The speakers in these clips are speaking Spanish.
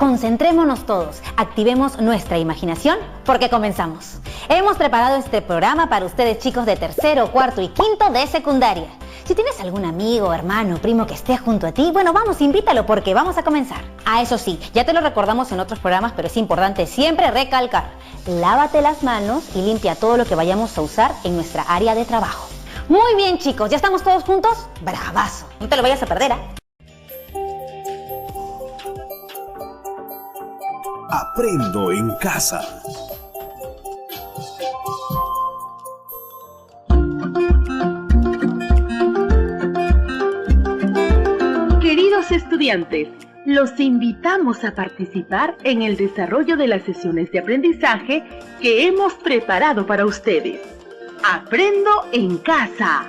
Concentrémonos todos, activemos nuestra imaginación porque comenzamos. Hemos preparado este programa para ustedes, chicos de tercero, cuarto y quinto de secundaria. Si tienes algún amigo, hermano, primo que esté junto a ti, bueno, vamos, invítalo porque vamos a comenzar. Ah, eso sí, ya te lo recordamos en otros programas, pero es importante siempre recalcar: lávate las manos y limpia todo lo que vayamos a usar en nuestra área de trabajo. Muy bien, chicos, ¿ya estamos todos juntos? ¡Bravazo! No te lo vayas a perder, ¿eh? Aprendo en casa. Queridos estudiantes, los invitamos a participar en el desarrollo de las sesiones de aprendizaje que hemos preparado para ustedes. Aprendo en casa.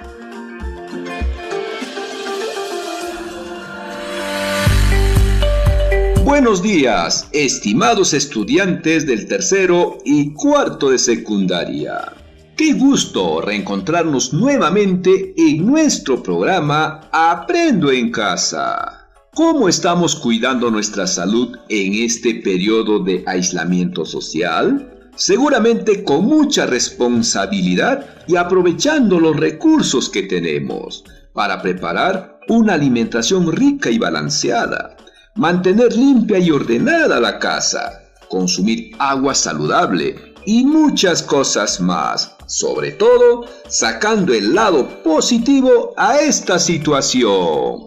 Buenos días, estimados estudiantes del tercero y cuarto de secundaria. Qué gusto reencontrarnos nuevamente en nuestro programa Aprendo en Casa. ¿Cómo estamos cuidando nuestra salud en este periodo de aislamiento social? Seguramente con mucha responsabilidad y aprovechando los recursos que tenemos para preparar una alimentación rica y balanceada. Mantener limpia y ordenada la casa, consumir agua saludable y muchas cosas más. Sobre todo, sacando el lado positivo a esta situación.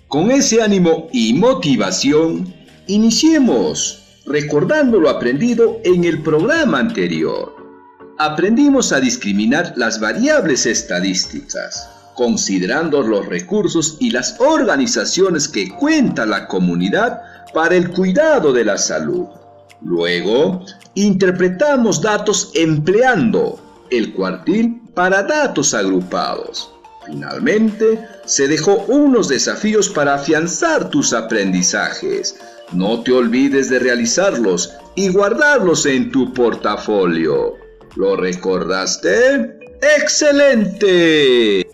Con ese ánimo y motivación, iniciemos recordando lo aprendido en el programa anterior. Aprendimos a discriminar las variables estadísticas, considerando los recursos y las organizaciones que cuenta la comunidad para el cuidado de la salud. Luego, interpretamos datos empleando el cuartil para datos agrupados. Finalmente, se dejó unos desafíos para afianzar tus aprendizajes. No te olvides de realizarlos y guardarlos en tu portafolio. ¿Lo recordaste? ¡Excelente!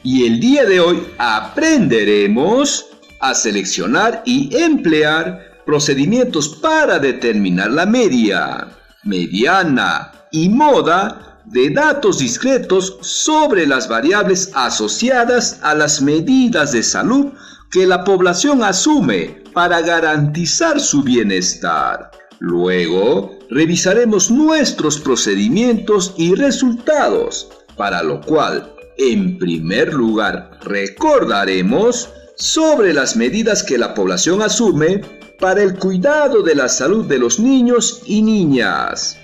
Y el día de hoy aprenderemos a seleccionar y emplear procedimientos para determinar la media, mediana y moda de datos discretos sobre las variables asociadas a las medidas de salud que la población asume para garantizar su bienestar. Luego, revisaremos nuestros procedimientos y resultados, para lo cual, en primer lugar, recordaremos sobre las medidas que la población asume para el cuidado de la salud de los niños y niñas.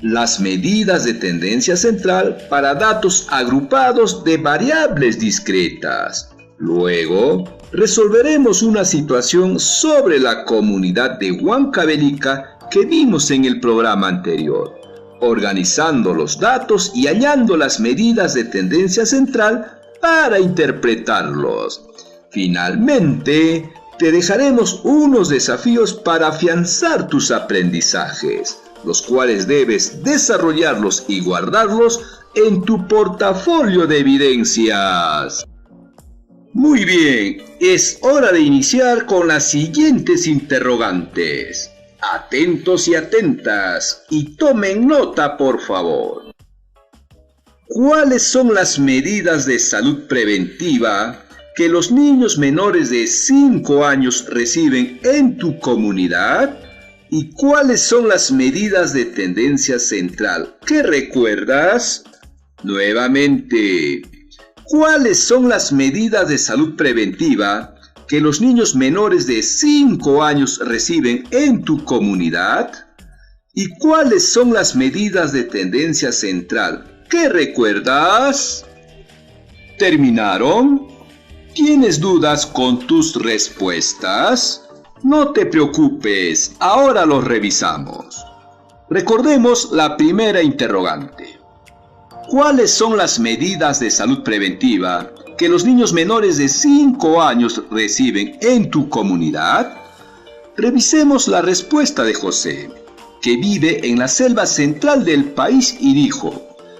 Las medidas de tendencia central para datos agrupados de variables discretas. Luego, resolveremos una situación sobre la comunidad de Huancavelica que vimos en el programa anterior, organizando los datos y hallando las medidas de tendencia central para interpretarlos. Finalmente, te dejaremos unos desafíos para afianzar tus aprendizajes, los cuales debes desarrollarlos y guardarlos en tu portafolio de evidencias. Muy bien, es hora de iniciar con las siguientes interrogantes. Atentos y atentas, y tomen nota, por favor. ¿Cuáles son las medidas de salud preventiva que los niños menores de 5 años reciben en tu comunidad? ¿Y cuáles son las medidas de tendencia central que recuerdas? Nuevamente, ¿cuáles son las medidas de salud preventiva que los niños menores de 5 años reciben en tu comunidad? ¿Y cuáles son las medidas de tendencia central que recuerdas? ¿Terminaron? ¿Tienes dudas con tus respuestas? No te preocupes, ahora los revisamos. Recordemos la primera interrogante. ¿Cuáles son las medidas de salud preventiva que los niños menores de 5 años reciben en tu comunidad? Revisemos la respuesta de José, que vive en la selva central del país y dijo: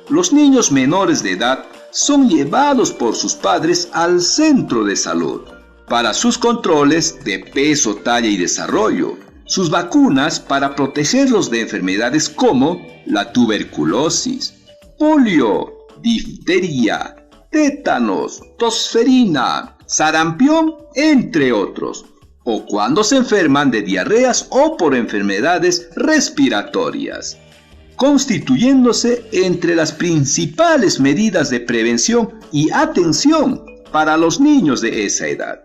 los niños menores de edad son llevados por sus padres al centro de salud. para sus controles de peso, talla y desarrollo, sus vacunas para protegerlos de enfermedades como la tuberculosis, polio, difteria, tétanos, tosferina, sarampión, entre otros, o cuando se enferman de diarreas o por enfermedades respiratorias, constituyéndose entre las principales medidas de prevención y atención para los niños de esa edad.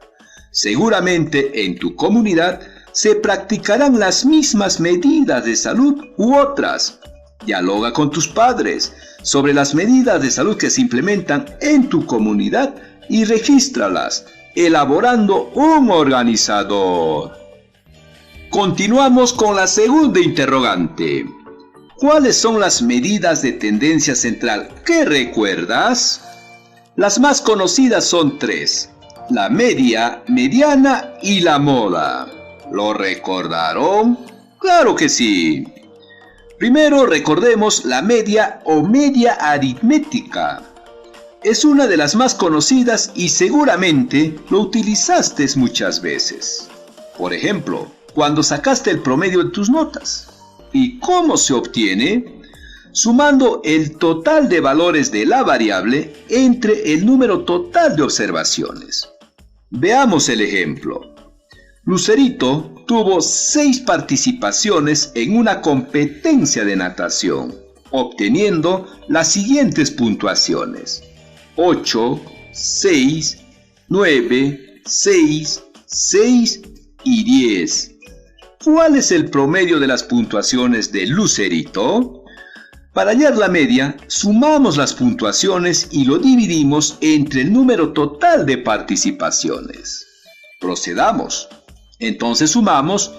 Seguramente en tu comunidad se practicarán las mismas medidas de salud u otras. Dialoga con tus padres sobre las medidas de salud que se implementan en tu comunidad y regístralas, elaborando un organizador. Continuamos con la segunda interrogante. ¿Cuáles son las medidas de tendencia central que recuerdas? Las más conocidas son 3: la media, mediana y la moda. ¿Lo recordaron? ¡Claro que sí! Primero recordemos la media o media aritmética. Es una de las más conocidas y seguramente lo utilizaste muchas veces. Por ejemplo, cuando sacaste el promedio de tus notas. ¿Y cómo se obtiene? Sumando el total de valores de la variable entre el número total de observaciones. Veamos el ejemplo. Lucerito tuvo 6 participaciones en una competencia de natación, obteniendo las siguientes puntuaciones: 8, 6, 9, 6, 6 y 10. ¿Cuál es el promedio de las puntuaciones de Lucerito? Para hallar la media, sumamos las puntuaciones y lo dividimos entre el número total de participaciones. Procedamos. Entonces sumamos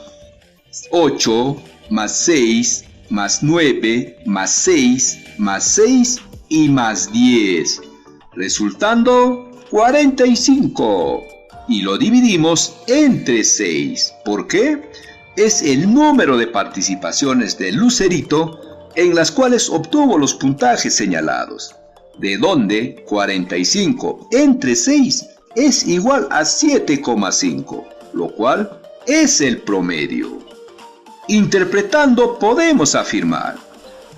8 más 6 más 9 más 6 más 6 y más 10, resultando 45. Y lo dividimos entre 6. ¿Por qué? Es el número de participaciones de Lucerito en las cuales obtuvo los puntajes señalados, de donde 45 entre 6 es igual a 7,5, lo cual es el promedio. Interpretando podemos afirmar,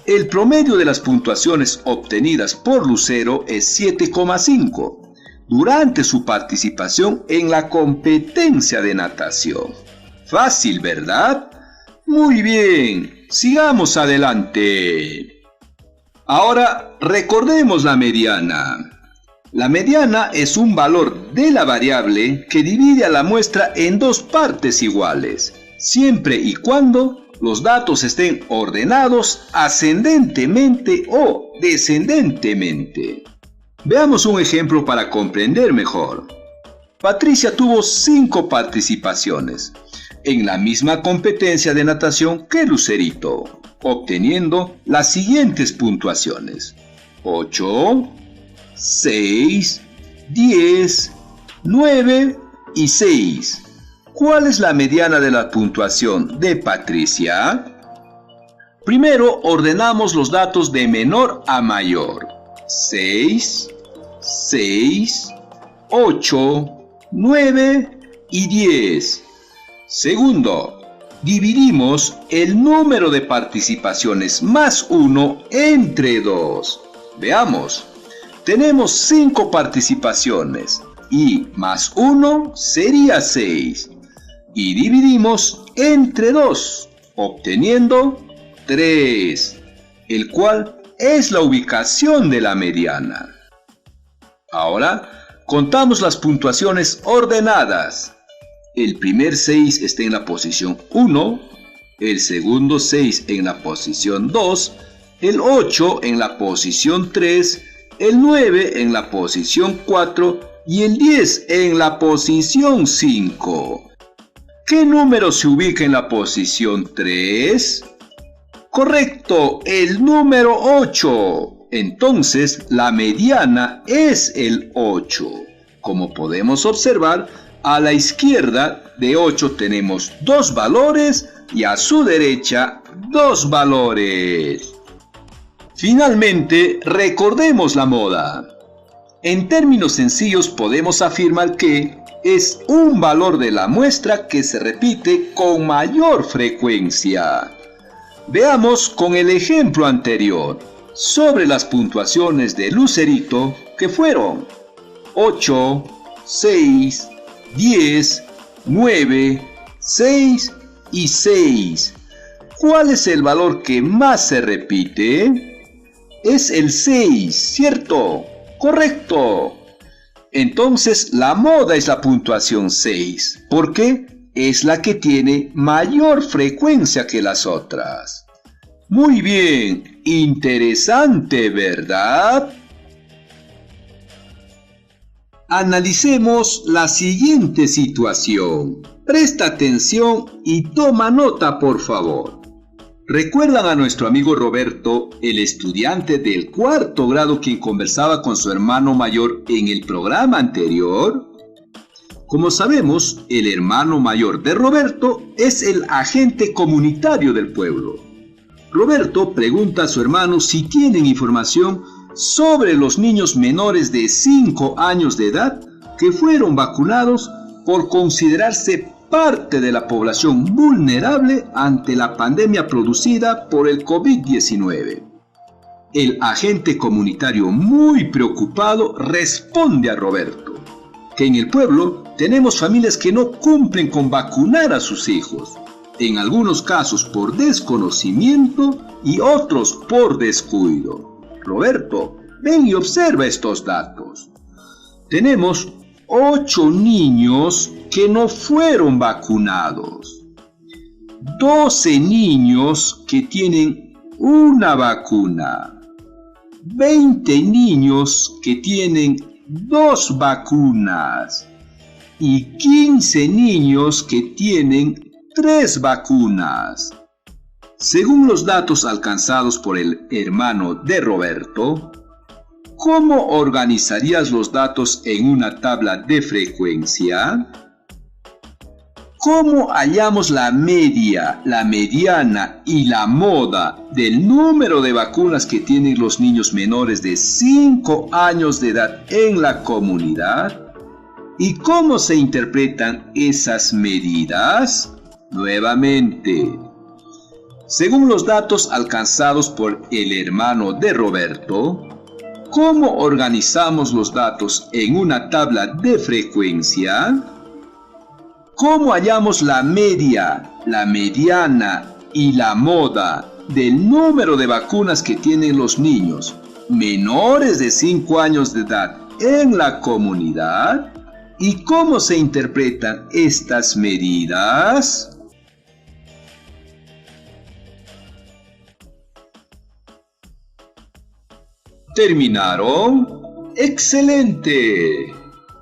el promedio de las puntuaciones obtenidas por Lucero es 7,5 durante su participación en la competencia de natación. Fácil, ¿verdad? Muy bien, sigamos adelante. Ahora recordemos la mediana. La mediana es un valor de la variable que divide a la muestra en 2 partes iguales, siempre y cuando los datos estén ordenados ascendentemente o descendentemente. Veamos un ejemplo para comprender mejor. Patricia tuvo 5 participaciones en la misma competencia de natación que Lucerito, obteniendo las siguientes puntuaciones: 8, 6, 10, 9 y 6. ¿Cuál es la mediana de la puntuación de Patricia? Primero ordenamos los datos de menor a mayor: 6, 6, 8, 9 y 10. Segundo, dividimos el número de participaciones más 1 entre 2. Veamos, tenemos 5 participaciones y más 1 sería 6. Y dividimos entre 2, obteniendo 3, el cual es la ubicación de la mediana. Ahora, contamos las puntuaciones ordenadas. El primer 6 está en la posición 1, el segundo 6 en la posición 2, el 8 en la posición 3, el 9 en la posición 4 y el 10 en la posición 5. ¿Qué número se ubica en la posición 3? Correcto, el número 8. Entonces, la mediana es el 8. Como podemos observar, a la izquierda de 8 tenemos 2 valores y a su derecha 2 valores. Finalmente, recordemos la moda. En términos sencillos podemos afirmar que es un valor de la muestra que se repite con mayor frecuencia. Veamos con el ejemplo anterior sobre las puntuaciones de Lucerito, que fueron 8, 6, 10, 9, 6 y 6. ¿Cuál es el valor que más se repite? Es el 6, ¿cierto? ¡Correcto! Entonces la moda es la puntuación 6, porque es la que tiene mayor frecuencia que las otras. Muy bien, interesante, ¿verdad? Analicemos la siguiente situación. Presta atención y toma nota, por favor. ¿Recuerdan a nuestro amigo Roberto, el estudiante del 4º grado quien conversaba con su hermano mayor en el programa anterior? Como sabemos, el hermano mayor de Roberto es el agente comunitario del pueblo. Roberto pregunta a su hermano si tienen información sobre los niños menores de 5 años de edad que fueron vacunados por considerarse parte de la población vulnerable ante la pandemia producida por el COVID-19. El agente comunitario, muy preocupado, responde a Roberto que en el pueblo tenemos familias que no cumplen con vacunar a sus hijos, en algunos casos por desconocimiento y otros por descuido. Roberto, ven y observa estos datos. Tenemos 8 niños que no fueron vacunados, 12 niños que tienen una vacuna, 20 niños que tienen 2 vacunas y 15 niños que tienen 3 vacunas. Según los datos alcanzados por el hermano de Roberto, ¿cómo organizarías los datos en una tabla de frecuencia? ¿Cómo hallamos la media, la mediana y la moda del número de vacunas que tienen los niños menores de 5 años de edad en la comunidad? ¿Y cómo se interpretan esas medidas? Nuevamente, según los datos alcanzados por el hermano de Roberto, ¿cómo organizamos los datos en una tabla de frecuencia? ¿Cómo hallamos la media, la mediana y la moda del número de vacunas que tienen los niños menores de 5 años de edad en la comunidad? ¿Y cómo se interpretan estas medidas? ¿Terminaron? ¡Excelente!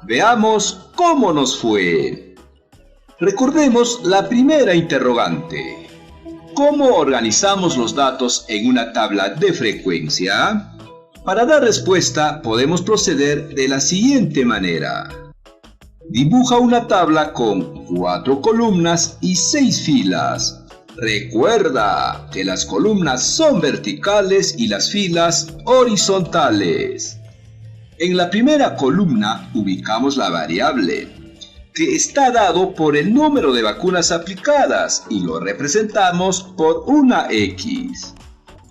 Veamos cómo nos fue. Recordemos la primera interrogante. ¿Cómo organizamos los datos en una tabla de frecuencia? Para dar respuesta podemos proceder de la siguiente manera. Dibuja una tabla con 4 columnas y 6 filas. Recuerda que las columnas son verticales y las filas horizontales. En la primera columna ubicamos la variable, que está dado por el número de vacunas aplicadas y lo representamos por una X,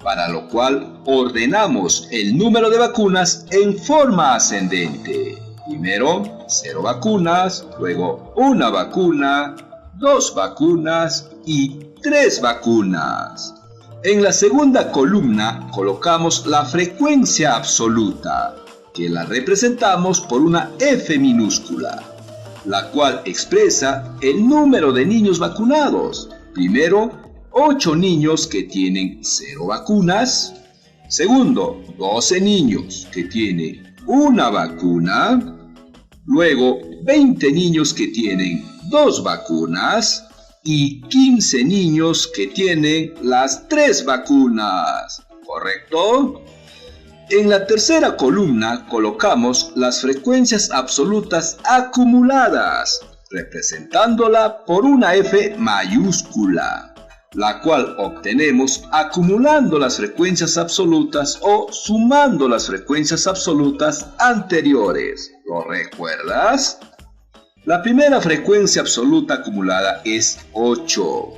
para lo cual ordenamos el número de vacunas en forma ascendente. Primero 0 vacunas, luego 1 vacuna, 2 vacunas y 3 vacunas. En la segunda columna colocamos la frecuencia absoluta, que la representamos por una F minúscula, la cual expresa el número de niños vacunados. Primero, 8 niños que tienen 0 vacunas. Segundo, 12 niños que tienen 1 vacuna. Luego, 20 niños que tienen 2 vacunas. Y 15 niños que tienen las 3 vacunas. ¿Correcto? En la tercera columna colocamos las frecuencias absolutas acumuladas, representándola por una F mayúscula, la cual obtenemos acumulando las frecuencias absolutas o sumando las frecuencias absolutas anteriores. ¿Lo recuerdas? La primera frecuencia absoluta acumulada es 8.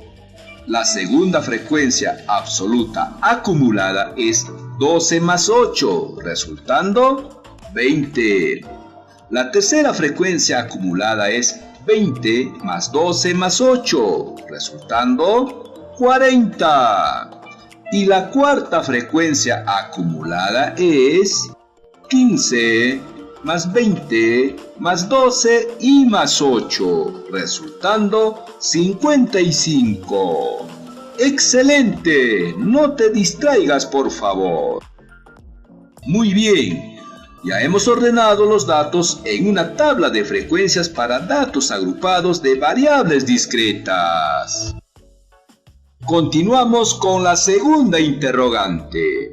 La segunda frecuencia absoluta acumulada es 12 más 8, resultando 20. La tercera frecuencia acumulada es 20 más 12 más 8, resultando 40. Y la cuarta frecuencia acumulada es 15 más 20 más 12 y más 8, resultando 55. ¡Excelente! No te distraigas, por favor. Muy bien. Ya hemos ordenado los datos en una tabla de frecuencias para datos agrupados de variables discretas. Continuamos con la segunda interrogante.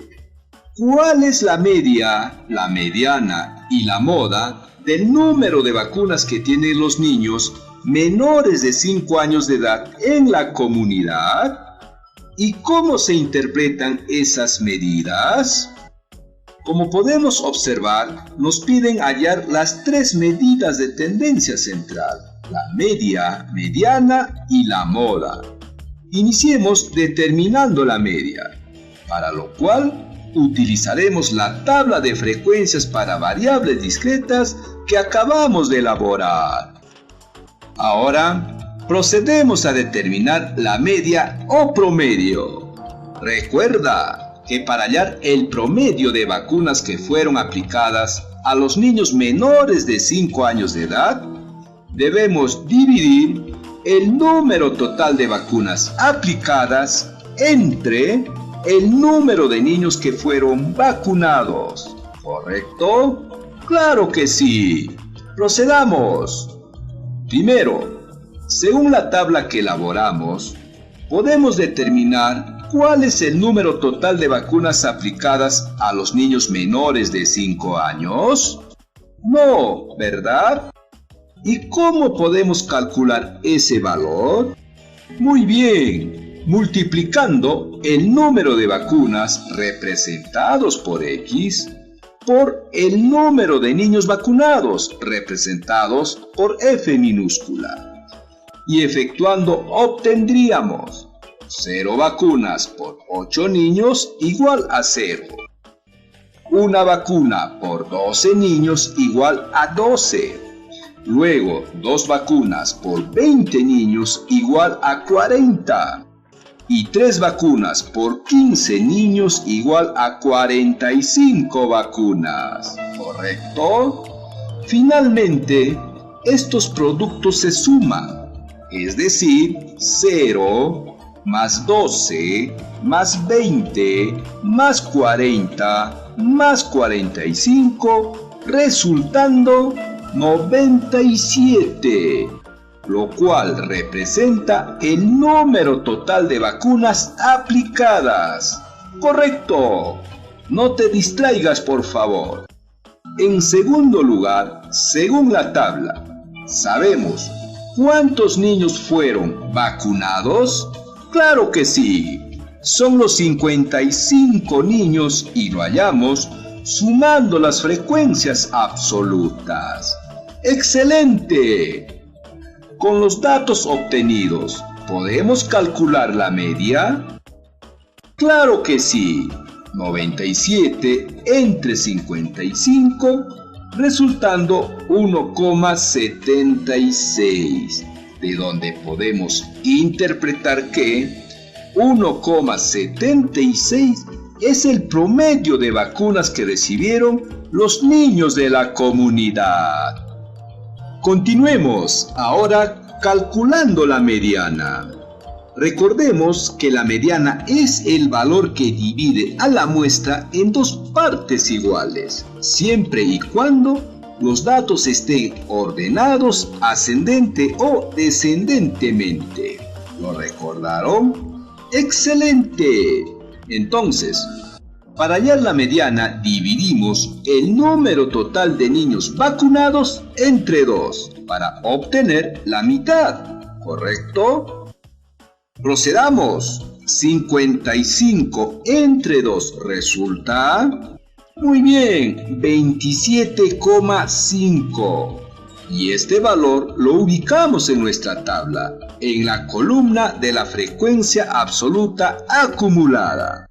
¿Cuál es la media, la mediana y la moda del número de vacunas que tienen los niños menores de 5 años de edad en la comunidad? ¿Y cómo se interpretan esas medidas? Como podemos observar, nos piden hallar las 3 medidas de tendencia central, la media, mediana y la moda. Iniciemos determinando la media, para lo cual utilizaremos la tabla de frecuencias para variables discretas que acabamos de elaborar. Ahora, procedemos a determinar la media o promedio. Recuerda que para hallar el promedio de vacunas que fueron aplicadas a los niños menores de 5 años de edad, debemos dividir el número total de vacunas aplicadas entre el número de niños que fueron vacunados. ¿Correcto? ¡Claro que sí! Procedamos. Primero, según la tabla que elaboramos, podemos determinar ¿cuál es el número total de vacunas aplicadas a los niños menores de 5 años? No, ¿verdad? ¿Y cómo podemos calcular ese valor? Muy bien, multiplicando el número de vacunas representados por X por el número de niños vacunados representados por F minúscula. Y efectuando obtendríamos 0 vacunas por 8 niños igual a 0. Una vacuna por 12 niños igual a 12. Luego, 2 vacunas por 20 niños igual a 40. Y 3 vacunas por 15 niños igual a 45 vacunas. ¿Correcto? Finalmente, estos productos se suman. Es decir, 0 más 12, más 20, más 40, más 45, resultando 97, lo cual representa el número total de vacunas aplicadas. ¡Correcto! No te distraigas, por favor. En segundo lugar, según la tabla, ¿sabemos cuántos niños fueron vacunados? ¡Claro que sí! Son los 55 niños y lo hallamos sumando las frecuencias absolutas. ¡Excelente! Con los datos obtenidos, ¿podemos calcular la media? ¡Claro que sí! 97 entre 55, resultando 1,76. De donde podemos interpretar que 1,76 es el promedio de vacunas que recibieron los niños de la comunidad. Continuemos ahora calculando la mediana. Recordemos que la mediana es el valor que divide a la muestra en 2 partes iguales, siempre y cuando los datos estén ordenados ascendente o descendentemente. ¿Lo recordaron? ¡Excelente! Entonces, para hallar la mediana dividimos el número total de niños vacunados entre 2 para obtener la mitad. ¿Correcto? Procedamos. 55 entre 2 resulta... Muy bien, 27,5. y este valor lo ubicamos en nuestra tabla, en la columna de la frecuencia absoluta acumulada.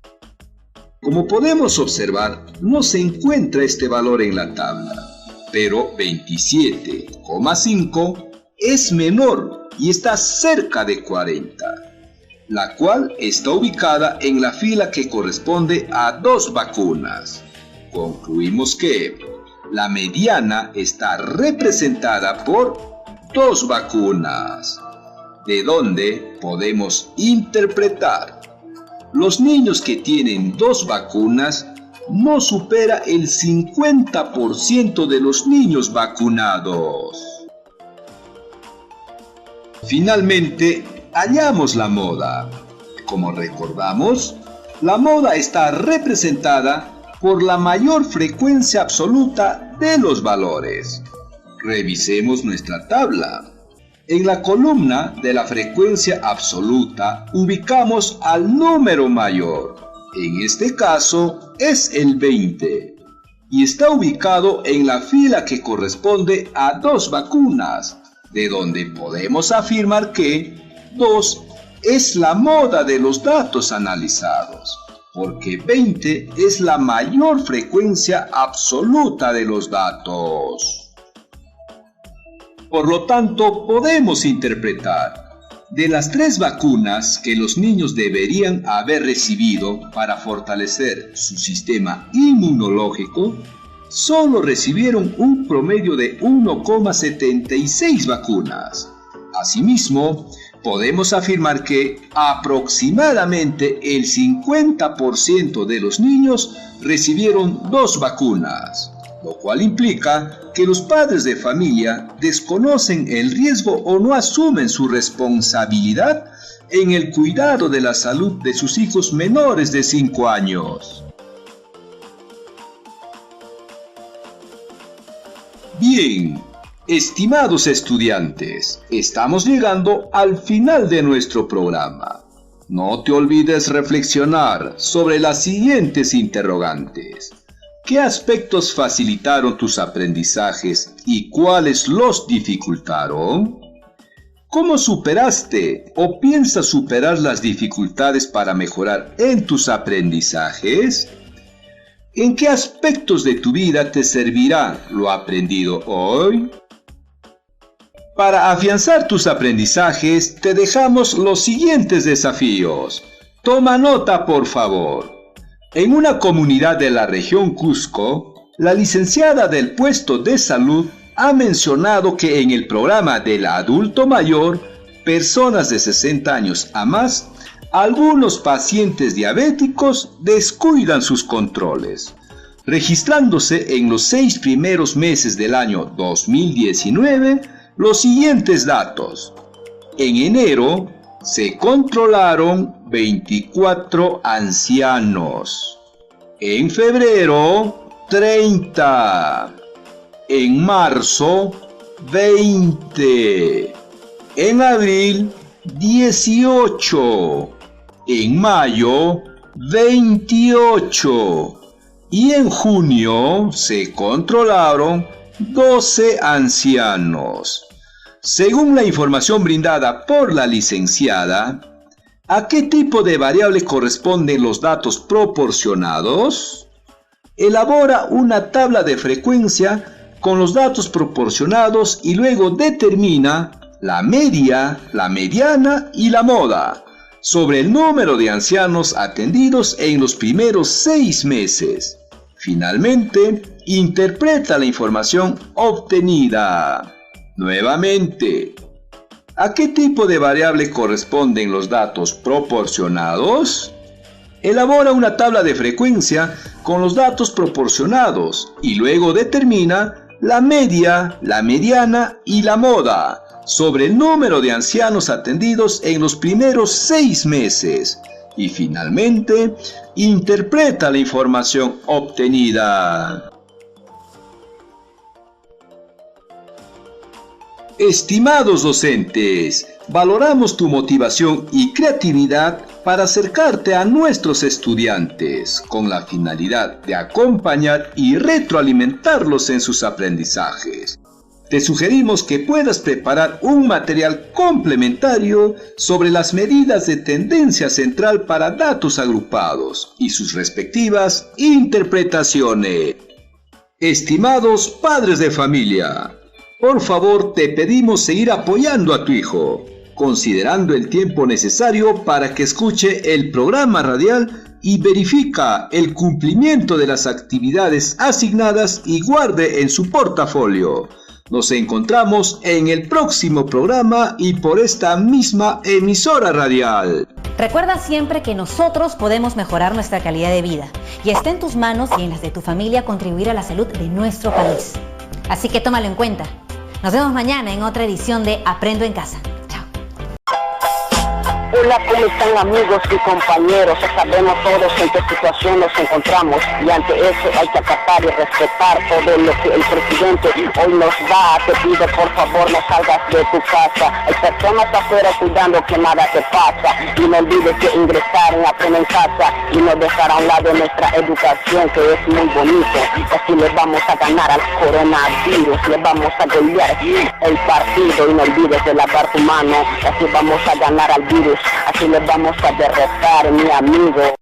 Como podemos observar, no se encuentra este valor en la tabla, pero 27,5 es menor y está cerca de 40, la cual está ubicada en la fila que corresponde a 2 vacunas. Concluimos que la mediana está representada por 2 vacunas, de donde podemos interpretar: los niños que tienen 2 vacunas no supera el 50% de los niños vacunados. Finalmente, hallamos la moda. Como recordamos, la moda está representada por la mayor frecuencia absoluta de los valores. Revisemos nuestra tabla. En la columna de la frecuencia absoluta ubicamos al número mayor. En este caso es el 20 y está ubicado en la fila que corresponde a 2 vacunas, de donde podemos afirmar que 2 es la moda de los datos analizados, porque 20 es la mayor frecuencia absoluta de los datos. Por lo tanto, podemos interpretar: de las 3 vacunas que los niños deberían haber recibido para fortalecer su sistema inmunológico, solo recibieron un promedio de 1,76 vacunas. Asimismo, podemos afirmar que aproximadamente el 50% de los niños recibieron 2 vacunas, lo cual implica que los padres de familia desconocen el riesgo o no asumen su responsabilidad en el cuidado de la salud de sus hijos menores de 5 años. Bien, estimados estudiantes, estamos llegando al final de nuestro programa. No te olvides reflexionar sobre las siguientes interrogantes. ¿Qué aspectos facilitaron tus aprendizajes y cuáles los dificultaron? ¿Cómo superaste o piensas superar las dificultades para mejorar en tus aprendizajes? ¿En qué aspectos de tu vida te servirá lo aprendido hoy? Para afianzar tus aprendizajes, te dejamos los siguientes desafíos. Toma nota, por favor. En una comunidad de la región Cusco, la licenciada del puesto de salud ha mencionado que en el programa del adulto mayor, personas de 60 años a más, algunos pacientes diabéticos descuidan sus controles, registrándose en los 6 primeros meses del año 2019 los siguientes datos. En enero se controlaron 24 ancianos. En febrero, 30. En marzo, 20. En abril, 18. En mayo, 28. Y en junio se controlaron 12 ancianos. Según la información brindada por la licenciada, ¿a qué tipo de variable corresponden los datos proporcionados? Elabora una tabla de frecuencia con los datos proporcionados y luego determina la media, la mediana y la moda sobre el número de ancianos atendidos en los primeros 6 meses. Finalmente, interpreta la información obtenida. Nuevamente, ¿a qué tipo de variable corresponden los datos proporcionados? Elabora una tabla de frecuencia con los datos proporcionados y luego determina la media, la mediana y la moda sobre el número de ancianos atendidos en los primeros 6 meses. Y finalmente, interpreta la información obtenida. Estimados docentes, valoramos tu motivación y creatividad para acercarte a nuestros estudiantes con la finalidad de acompañar y retroalimentarlos en sus aprendizajes. te sugerimos que puedas preparar un material complementario sobre las medidas de tendencia central para datos agrupados y sus respectivas interpretaciones. Estimados padres de familia, por favor te pedimos seguir apoyando a tu hijo, considerando el tiempo necesario para que escuche el programa radial y verifica el cumplimiento de las actividades asignadas y guarde en su portafolio. Nos encontramos en el próximo programa y por esta misma emisora radial. Recuerda siempre que nosotros podemos mejorar nuestra calidad de vida y está en tus manos y en las de tu familia contribuir a la salud de nuestro país. Así que tómalo en cuenta. Nos vemos mañana en otra edición de Aprendo en Casa. Hola, ¿cómo están amigos y compañeros? Sabemos todos en qué situación nos encontramos y ante eso hay que acatar y respetar todo lo que el presidente hoy nos da. Te pido por favor no salgas de tu casa, hay personas afuera cuidando que nada te pasa y no olvides que ingresar en Aprendo en Casa y no dejar a un lado nuestra educación que es muy bonito. Así le vamos a ganar al coronavirus, le vamos a golear el partido y no olvides de lavar tu mano, así vamos a ganar al virus. Así les vamos a derrotar, mi amigo.